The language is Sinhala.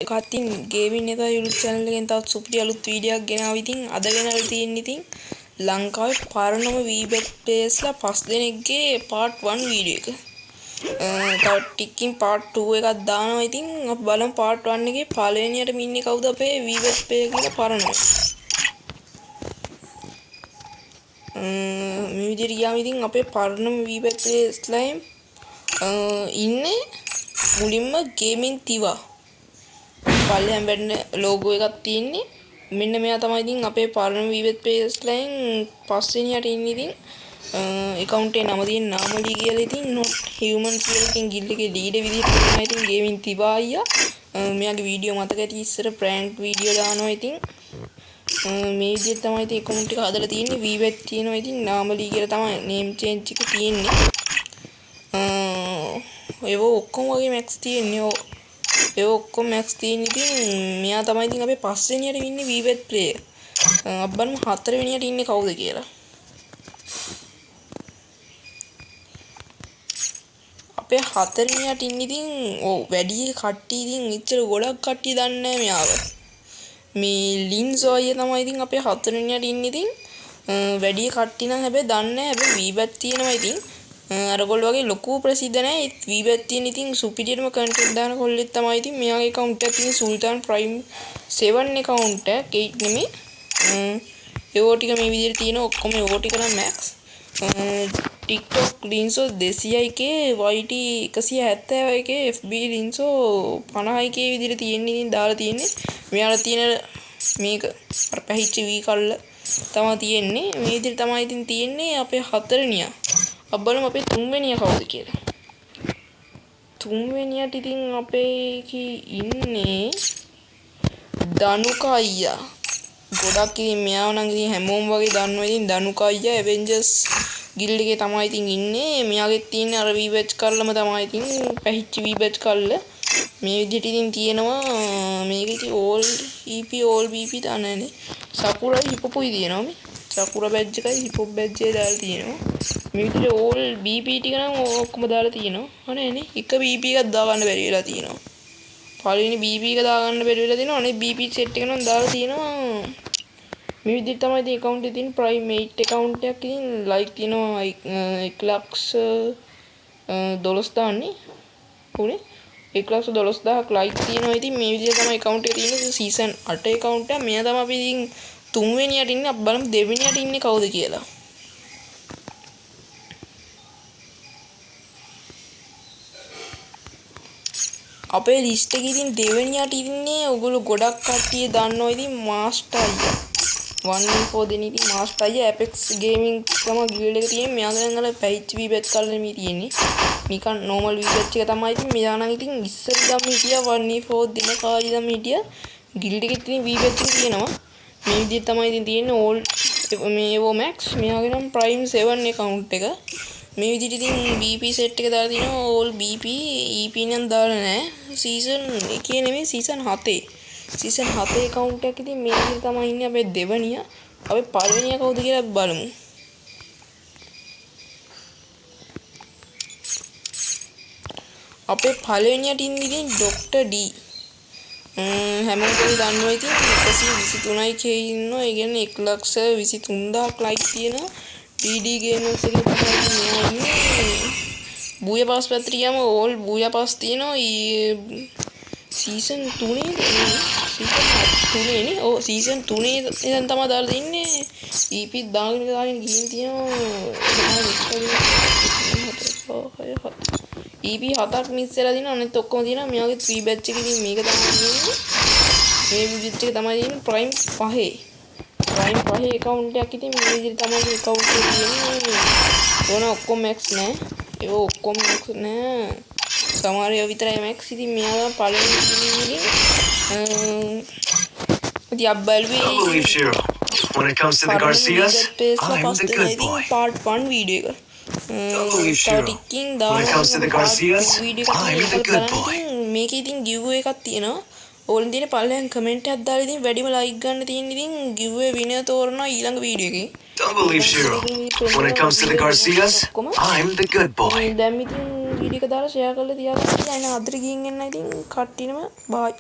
කතින් ගේමින් එක YouTube channel එකෙන් තවත් සුපිරි අලුත් වීඩියෝ එකක් ගෙනාවා. ඉතින් අද ගෙනල්ලා තියෙන්නේ ඉතින් ලංකාවේ පරණම VBET players ලා 5 දෙනෙක්ගේ part 1 වීඩියෝ එක. තව ටිකකින් part 2 එකක් දානවා. ඉතින් අපි බලමු part 1 එකේ පළවෙනියටම ඉන්නේ කවුද අපේ VBET player කියලා පරණම. මේ විදිහට ගියාම ඉතින් අපේ පරණම VBET players ලා ඉන්නේ මුලින්ම ගේමින් තිවා පල්ලෙහාම වැටෙන ලෝගෝ එකක් තියෙන්නේ. මෙන්න මෙයා තමයි ඉතින් අපේ පරණ VBET players ලයින් පස්වෙනියට ඉන්නේ. ඉතින් account එකේ නම තියෙන නාමලී කියලා. ඉතින් not human කියලා ඉතින් ගිල්ඩ් එකේ ලීඩර් විදිහට තමයි ඉතින් ගේමින් තිවා අයියා. මෙයාගේ වීඩියෝ මතක ඇති ඉස්සර prank වීඩියෝ දානවා. ඉතින් මේ විදිහට තමයි ඉතින් account එක හදලා තියෙන්නේ. VBET තියෙනවා. ඉතින් නාමලී කියලා තමයි name change එක තියෙන්නේ. ඒව ඔක්කොම වගේ max තියෙන්නේ. ඒ ඔක්කොම max තියෙන. ඉතින් මෙයා තමයි ඉතින් අපේ 5 වෙනියට ඉන්නේ VBET player. අපි බලමු 4 වෙනියට ඉන්නේ කවුද කියලා. අපේ 4 වෙනියට ඉන්නේ ඉතින් වැඩි කට්ටිය ඉතින් ඉච්චර ගොඩක් කට්ටිය දන්නේ නැහැ මෙයාව. මේ ලින්සෝ අයියා තමයි ඉතින් අපේ 4 වෙනියට ඉන්නේ. ඉතින් වැඩි කට්ටිය නම් හැබැයි දන්නේ නැහැ. හැබැයි VBET තියෙනවා. ඉතින් අරගොල්ල වගේ ලොකු ප්‍රසිද්ධ නැහැ. VBET තියෙන ඉතින් සුපිරියටම කන්ටෙන්ට් දාන කොල්ලෙක් තමයි ඉතින් මෙයාගේ account එක තියෙන සුල්තාන් ප්‍රයිම් 7 account එක 8 නෙමෙයි. ඒවෝ ටික මේ විදිහට තියෙන ඔක්කොම ඒවෝ ටික නම් max. TikTok ලින්සෝ 200k YT 170k FB ලින්සෝ 50k විදිහට තියෙන්නේ. ඉතින් දාලා තියෙන්නේ මෙයාලා තියෙන මේක අර පැහිච්ච වී කල්ල තමයි තියෙන්නේ. මේ විදිහට තමයි ඉතින් තියෙන්නේ අපේ 4 වෙනියා. අපි බලමු අපේ 3 වෙනියා කවුද කියලා. 3 වෙනියට ඉතින් අපේ ඉන්නේ දනුකා අයියා. ගොඩක් ඉතින් මෙයාව නම් ඉතින් හැමෝම වගේ දන්නවා. ඉතින් දනුකා අයියා Avengers ගිල්ඩ් එකේ තමයි ඉතින් ඉන්නේ. මෙයාගෙත් තියෙන අර VBET කල්ලම තමයි ඉතින් පැහිච්ච VBET කල්ල. මේ විදිහට ඉතින් තියෙනවා. මේක ඉතින් all EP all BP තනනේ. සකුරා හිපපුයි තියෙනවා මේ. සකුරා බැජ් එකයි හිපොප් බැජ් එකයි දාලා තියෙනවා. මේ විදිහට all BP ටික නම් ඔක්කොම දාලා තියෙනවා. අනේනේ එක BP එකක් දාගන්න බැරි වෙලා තියෙනවා. පළවෙනි BP එක දාගන්න බැරි වෙලා තියෙනවා. අනේ BP set එක නම් දාලා තියෙනවා. මේ විදිහට තමයි ඉතින් account එකේ තියෙන prime 8 account එකක්. ඉතින් like තියෙනවා 1,12,000 නේ. උනේ 1,12,000ක් like තියෙනවා. ඉතින් මේ විදිහට තමයි account එකේ තියෙන season 8 account එක. මෙයා තමයි අපි ඉතින් 3 වෙනියට ඉන්නේ. අපි බලමු 2 වෙනියට ඉන්නේ කවුද කියලා. අපේ ලිස්ට් එකේ ඉතින් 2 වෙනියට ඉන්නේ ඔයගොල්ලෝ ගොඩක් කට්ටිය දන්නවා. ඉතින් මාස්ටර් අයියා 114 දෙන ඉතින් මාස්ටර් අයියා Apex Gaming තමයි ගිල්ඩ් එක තියෙන්නේ. මෙයාගෙන් අර පැහිච්ච VBET කල්ලේ මේ තියෙන්නේ. නිකන් normal VBET එක තමයි. ඉතින් මෙයා නම් ඉතින් ඉස්සර ඉඳන් හිටියා 114 දින කාලේ ඉඳන් හිටියා. ගිල්ඩ් එකේ ඉතින් VBET එක තියෙනවා. මේ විදිහට තමයි ඉතින් තියෙන්නේ all මේවෝ max. මෙයාගේ නම් prime 7 account එක. මේ විදිහට ඉතින් BP set එක දාලා තිනවා all BP EP නම් දාලා නැහැ. season 1 නෙමෙයි season 7. season 7 account එක ඉතින් මේ විදිහට තමයි ඉන්නේ අපේ දෙවනියා. අපේ පළවෙනියා කවුද කියලා බලමු. අපේ පළවෙනියට ඉන්නේ ඉතින් Dr. D. හැමෝටම දන්නවා ඉතින් 123k ඉන්නවා. ඒ කියන්නේ 1,23,000ක් like තියෙනවා. DD Gamers එකේ තමයි ඉන්නේ. බූයා පාස් පැත්තට all බූයා පාස් තියෙනවා. season 3 නේ. ඔව් season 3 ඉඳන් තමයි දාලා තින්නේ. EP දාගෙන ගිහින් තියෙනවා. EP 7ක් මිස් වෙලා දිනවා. අනිත් ඔක්කොම තියෙනවා. මෙයාගේ VBET එකේ ඉතින් මේක තමයි තියෙන්නේ. මේ VBET එක තමයි තියෙන්නේ prime 5. prime 5 account එකක්. ඉතින් මේ විදිහට තමයි account එක තියෙන්නේ. ඕන ඔක්කොම max නෑ. ඒක ඔක්කොම max නෑ. සමහර ඒවා විතරයි max. ඉතින් මෙයා පළවෙනි ඉතින් when it comes to the Garcias, I'm the good boy. part 1 video එක. When it comes to the Garcias, I'm the good boy. මේකේ ඉතින් giveaway එකක් තියෙනවා. ඕලෙන් තියෙන පළවෙනි කමෙන්ට් එකක් දාලා ඉතින් වැඩිම like ගන්න තියෙන ඉතින් giveaway winner තෝරනවා ඊළඟ වීඩියෝ එකේ. Don't believe Shiro. When it comes to the Garcias, I'm the good boy. දැන් ඉතින් වීඩියෝ එක දාලා share කරලා තියාගන්න. අද ගිහින් එන්න ඉතින් කට්ටියම bye.